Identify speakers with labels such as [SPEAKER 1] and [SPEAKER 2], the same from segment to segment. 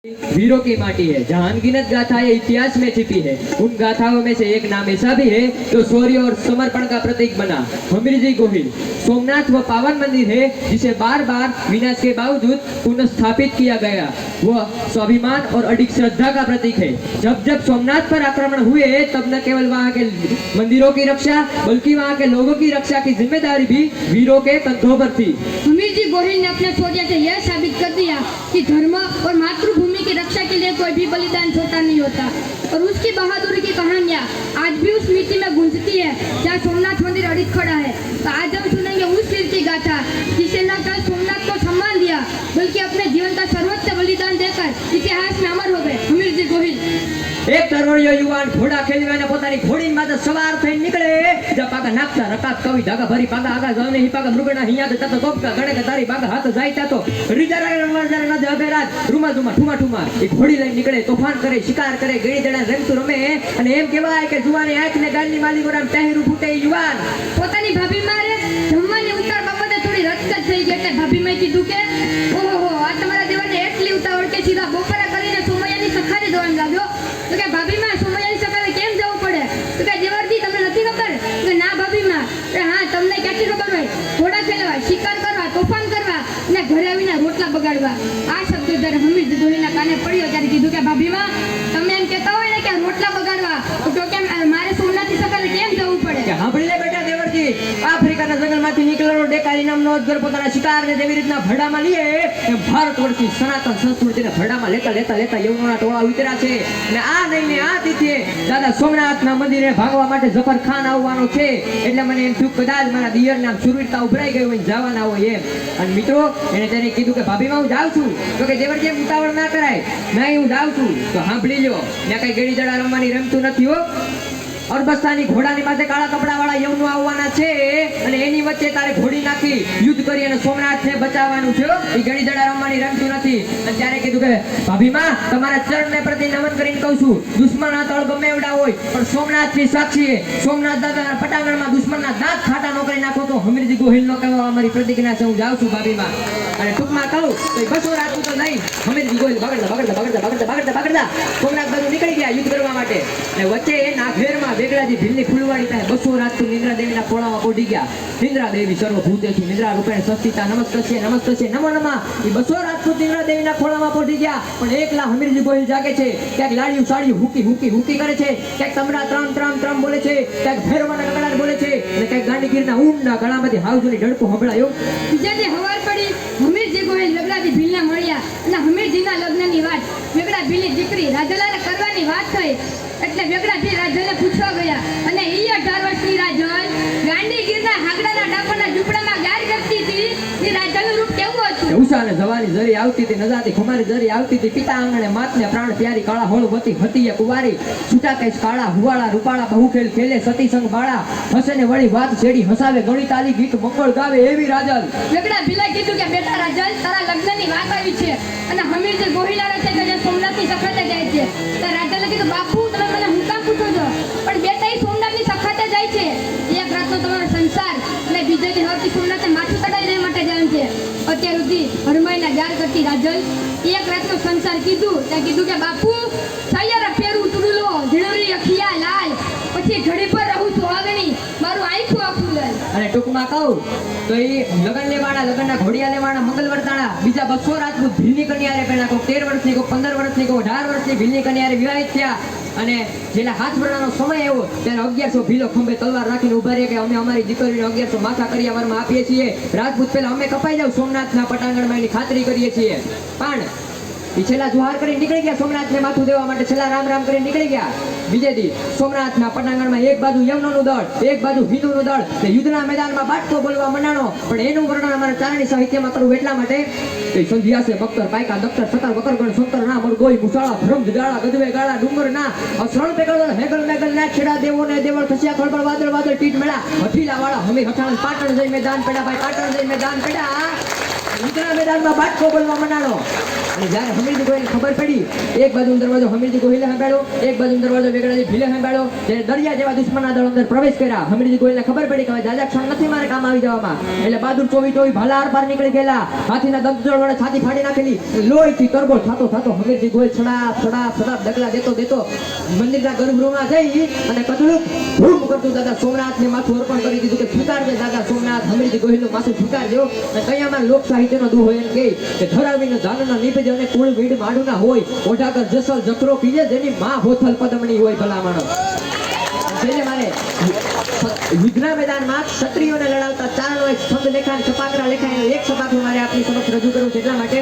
[SPEAKER 1] वीरों की माटी है, जहाँ अनगिनत गाथाएं इतिहास में छिपी है। उन गाथाओं में से एक नाम ऐसा भी है जो शौर्य और समर्पण का प्रतीक बना। हमीरजी गोहिल सोमनाथ वो पावन मंदिर है जिसे बार बार विनाश के बावजूद पुनः स्थापित किया गया। वह स्वाभिमान और अडिग श्रद्धा का प्रतीक है। जब जब सोमनाथ पर आक्रमण हुए तब न केवल वहाँ के मंदिरों की रक्षा बल्कि वहाँ के लोगों की रक्षा की जिम्मेदारी भी वीरों के कंधों पर थी।
[SPEAKER 2] हमीरजी गोहिल ने अपने शौर्य से यह साबित कर दिया कि धर्म और मातृभूमि की रक्षा के लिए कोई भी बलिदान छोटा नहीं होता। और उसकी बहादुरी की कहानियाँ आज भी उस मिट्टी में गूंजती है जहाँ सोमनाथ मंदिर अडिग खड़ा है। तो आज हम सुनेंगे उस वीर की गाथा जिसे न केवल सोमनाथ को सम्मान दिया बल्कि अपने जीवन का सर्वोच्च बलिदान देकर इतिहास में अमर हो गए। हमीरजी गोहिल
[SPEAKER 1] एक તરવડિયો યુવાન ઘોડા ખેલવાને પોતાની ઘોડીની માથે સવાર થઈને નીકળે જ પાગા નાખતા રકાત કવિ ધાગા ભરી પાગા આગા જવને હી પાગા મૃગના હિયા તત કોપકા ગણે કે તારી પાગા હાથ જાય તાતો રીજારા રંગવાજરા નદ અબેરાત રૂમા રૂમા ઠુમા ઠુમા એ ઘોડી લઈને નીકળે તોફાન કરે શિકાર કરે ગળી જડા રમતું રમે અને એમ કહેવાય કે જુવાની આંખને ગાલની માલી ગોરામ પહેરું ફૂટે યુવાન
[SPEAKER 2] પોતાની ભાભી મારે જમવાની ઉતાર બાબતે થોડી રચકત થઈ ગઈ એટલે ભાભી મેં કીધું કે ઓહો આ તમારા દેવને એટલી ઉતાવળ કે સીધા બપોરા કરીને સોમૈયાની સખારે જવાનું લાગ્યો। તો કે ભાભી માં સોમૈયાની સખારે કેમ જવું પડે? તો કે દેવરજી તમને નથી ખબર? કે ના ભાભી માં હા તમને કેટલી ખબર હોય? ઘોડા ખેલવા શિકાર કરવા તોફાન કરવા અને ઘરે આવીને રોટલા બગાડવા। આ શબ્દ જ્યારે હમીરજી ગોહિલના કાને પડ્યો ત્યારે કીધું કે ભાભી માં તમે એમ કહેતા હોય ને કે રોટલા બગાડવા તો કેમ મારે સોમનાથની સખારે કેમ જવું પડે?
[SPEAKER 1] કે સાંભળી લે બેટા દેવરજી આફ્રિકાના જંગલમાંથી નીકળેલો ડેકારી નામનો અજગર પોતાના શિકારને જેવી રીતના ભરડામાં લે એમ ભારત વર્ષની સનાતન સંસ્કૃતિને ભરડામાં લેતા લેતા લેતા યવનોના ટોળા ઉતર્યા છે અને આ નહીં આ તિથિએ દાદા સોમનાથના મંદિરે ભાગવા માટે જફર ખાન આવવાનો છે એટલે મને એમ થયું કદાચ મારા દિયરના સુરવીરતા ઉભરાઈ ગઈ હોય જવાના હોય એમ અને મિત્રો એને તેને કીધું કે ભાભીમાં હું જાઉં છું તો કે દેવરજી એમ ઉતાવળ ના કરાય નહીં હું જાઉં છું તો સાંભળી લ્યો મેં કઈ ગેડી જડા રમવાની રમતું નથી હો। અરબસ્તાની ઘોડાની માથે કાળા કપડાવાળા યવનો આવવાના છે અને એની વચ્ચે તારે ઘોડી નાખી યુદ્ધ કરી અને સોમનાથને બચાવવાનું છે। એ ગણી જડા રમવાની રમતું નથી અને ત્યારે કીધું કે ભાભીમાં તમારા ચરણને પ્રતિ નમન કરીને કહું છું દુશ્મનના તળ ગમે એવડા હોય પણ સોમનાથની સાક્ષીએ સોમનાથ દાદાના પટાંગણમાં દુશ્મનના દાંત ખાટા નો કરી નાખો તો હમીરજી ગોહિલનો કહેવા અમારી પ્રતિજ્ઞા છે। હું જાઉં છું ભાભીમાં અને ટૂંકમાં કહું તો બસો રાખું તો નહીં હમીરજી ગોહિલ બગડતા બગડતા બગડતા બગડતા બગડતા બગડતા સોમનાથ બાજુ નીકળી ગયા યુદ્ધ કરવા માટે અને વચ્ચે એના ઘેરમાં વેગળાજી ભીલની ફૂલવાડી પાસે બસો રાજપૂત નિંદ્રા દેવીના ખોળામાં પહોંચી ગયા। નિંદ્રા દેવી સર્વભૂતેષુ નિંદ્રા રૂપેણ સંસ્થિતા નમસ્તસ્ય નમો નમઃ એ બસો રાજપૂત નિંદ્રા દેવીના ખોળામાં પહોંચી ગયા પણ એકલા હમીરજી ગોહિલ જાગે છે ક્યાંક લાડિયું સાડિયું હુકી હુકી હુકી કરે છે ક્યાંક તમરા ત્રમ ત્રમ ત્રમ બોલે છે ક્યાંક ભૈરવાના ગગડાટ બોલે છે અને ક્યાંક ગાંડીગીરના ઊંડા ગળામાંથી હાવજોની ડડકું સંભળાયો।
[SPEAKER 2] બીજા જે હવાર પડી હમીરજી ગોહિલ વેગળાજી ભીલને મળ્યા અને હમીરજીના લગ્નની વાત વેગળા ભીલની દીકરી રાજલાને કરવાની વાત થઈ એટલે વેગળા ભીલ રાજલને પૂછવા ગયા અને ઈ 18 વર્ષની રાજલ ગાંડીગીરના હાગડાના ડાકોરના ઝૂંપડામાં ગાર કરતી હતી। એ રાજલનું રૂપ કેવું હતું?
[SPEAKER 1] ઉષાને જવાની જરી આવતી હતી નજાતી ખુમારી જરી આવતી હતી પિતા આંગણે માતને પ્રાણ પ્યારી કાળા હોળવતી હતી એ કુવારી છૂટા કેશ કાળા હુવાળા રૂપાળા બહુ ખેલ ખેલે સતી સંગ બાળા હસને વળી વાત છેડી હસાવે ગણિતાલી ગીત મંગળ ગાવે એવી રાજલ।
[SPEAKER 2] વેગળા ભીલે કીધું કે બેટા રાજલ તારા લગ્નની વાત આવી છે અને હમીરજી ગોહિલાને છે કે જે સોમનાથની સખાતે જાય છે તો રાજલે કીધું બાપુ તમે મને હું કામ પૂછો છો પણ બેટા એ સોમનાથની સખાતે જાય છે એક રાતનો તમારો સંસાર અને બીજે દી હરથી સોમનાથે માથું તડાઈ લેવા માટે જાય છે। અત્યાર સુધી હરમાઈના ગાર કરતી રાજલ એક રાતનો સંસાર કીધું ત્યાં કીધું કે બાપુ સૈયારા પેરું તુડલો ઝીણવરી અખિયા લાલ પછી ઘડી પર રહું સુહાગણી મારું આંખું આખું લાલ।
[SPEAKER 1] અને ટૂંકમાં કહું તો એ લગન લેવાના લગનના ઘોડિયા લેવાના મંગલ વર્તાણા બીજા 200 રાજપૂત ભીલની કન્યારે પેલા કોઈ 13 વર્ષની કોઈ 15 વર્ષની કોઈ 18 વર્ષની ભીલની કન્યારે વિવાહિત થયા અને જેના હાથ ભરવાનો સમય આવ્યો ત્યારે 1100 ભીલો ખંભે તલવાર રાખીને ઉભા રહ્યા કે અમે અમારી દીકરીને 1100 માથા કરિયાવરમાં આપીએ છીએ રાજપૂત પહેલા અમે કપાઈ જાવ સોમનાથના પટાંગણમાં એની ખાતરી કરીએ છીએ પણ છેલ્લા જુહાર કરી નીકળી ગયા સોમનાથને માથું દેવા માટે છેલ્લા રામ રામ કરી નીકળી ગયા। બીજે દી સોમનાથના પટાંગણમાં એક બાજુ યવનોનું દળ એક બાજુ હિન્દુનું દળ ને યુદ્ધના મેદાનમાં બાટકો બોલવા મંડાણો પણ એનું વર્ણન અમારા ચારણી સાહિત્યમાં કરવું એટલા માટે કે સંધ્યાસે બખ્તર પાયકા દખ્તર સતર વકરગણ સંતર ના મરગોઈ મુસાળા ભ્રમ જાળા ગજવે ગાળા ડુંગર ના અસરણ પેગળ હેગલ મેગલ ના છેડા દેવો ને દેવળ ખસિયા ખળબળ વાદળ વાદળ ટીટ મેળા હઠીલા વાળા હમી હઠાણ પાટણ જઈ મેદાન પેડા ભાઈ પાટણ જઈ મેદાન પેડા યુદ્ધના મેદાનમાં બાટકો બોલવા મંડાણો અને જ્યારે હમીરજી ગોહિલને ખબર પડી એક બાજુ દરવાજો હમીરજી ગોહિલે સંભાળ્યો એક બાજુ દરવાજો વેગળાજી ભીલે સંભાળ્યો જ્યારે દરિયા જેવા દુશ્મનના દળ અંદર પ્રવેશ કર્યા હમીરજી ગોહિલને ખબર પડી કે દાદા ક્ષણ નથી મારે કામ આવી જવામાં એટલે બહાદુર ચોવી ભાલા આર પાર નીકળી ગયેલા હાથીના દંતજોળ વડે છાતી ફાડી નાખેલી લોહીથી તરબોળ થતો હમીરજી ધમરી ગોળ છડા ડગલા દેતો મંદિરના ગર્ભગૃહમાં જઈ અને કદલુક ધૂમ કરતું દાદા સોમનાથને માથું અર્પણ કરી દીધું કે સ્વીકારજે દાદા સોમનાથ ધમરીજી ગોહિલનું માથું સ્વીકારજો. અને કયામાં લોક સાહિત્યનો દુહો એમ કહે કે ધરાવીને દાનના નીપજે અને કુળ વીડ માડુના હોય ઓઢાકર જસલ જકરો પીજે જેની માં હોથલ પદમણી હોય ભલામણો. જેને મારે યુદ્ધના મેદાનમાં ક્ષત્રિયોને લડાવતા ચારણો એક સ્તંભ લેખાય છપાકરા લેખાય એક છપાકરું મારે આપની સમક્ષ રજૂ કરવું છે એટલા માટે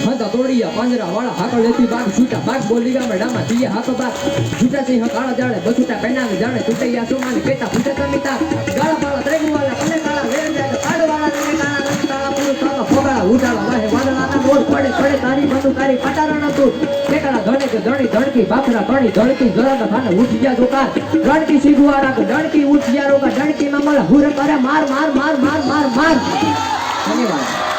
[SPEAKER 1] હતા તોડિયા પાંજરા વાળા હાકળ લેતી બાગ છૂટા બાગ બોલી ગામડામાં દિયા હાક બાગ છૂટા સિંહ કાળા જાળે બછૂટા પેનાવે જાણે તૂટૈયા સોમાને પેતા ફૂટે સમિતા ગાળા પાળા ત્રેગુ વાળા પને કાળા વેર જાય કાળ વાળા ને કાળા રંગ કાળા પૂરું કાળા ફોગાળા ઉડાળા વાહે વાદળાના મોર પડે તારી બંધુ તારી પટારણ તું કેકાળા ધણે કે ધણી ધણકી બાફરા કણી ધણકી જરાના ખાને ઉઠી ગયા દોકાર ધણકી સીગુવાળા કે ધણકી ઉઠી ગયા રોકા ધણકી માં મળે હુર કરે માર ધન્યવાદ.